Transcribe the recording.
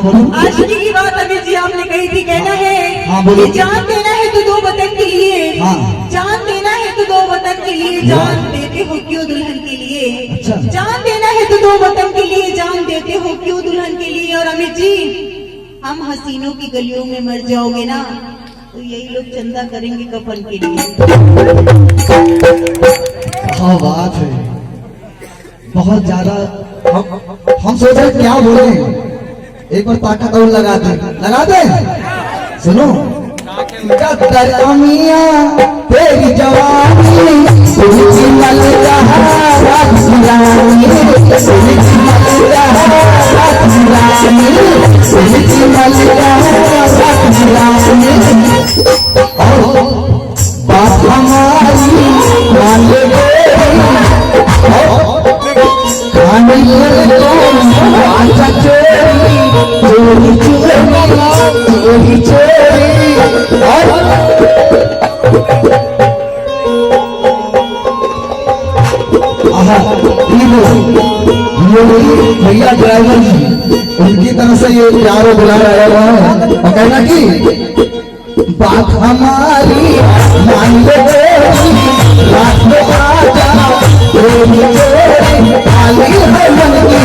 हाँ बोलो। आज की बात अमित जी आपने कही थी, कहना है हाँ बोलो। कि जान देना है तो दो वतन के लिए, हाँ। जान देना है तो दो वतन के लिए, जान देते हो क्यों दुल्हन के लिए। अच्छा। जान देना है तो दो वतन के लिए, जान देते हो क्यों दुल्हन के लिए। और अमित जी हम हसीनों की गलियों में मर जाओगे ना तो यही लोग चंदा करेंगे कफन के लिए। क्या बात है, बहुत ज्यादा। हम सोच रहे क्या बोले, एक बार ताकत और लगा दे। सुनो, मियां तेरी जवानी तुझी मल रहा रानी, तुझी मल रहा रानी, तुझी मल रहा रानी। और बात हमारी मान ले चोरी चोरी चोरी भैया ड्राइवर जी, उनकी तरफ से ये प्यारो बुलाया आया है और कहना कि बात हमारी मान ले रात में आजा खाली है मन की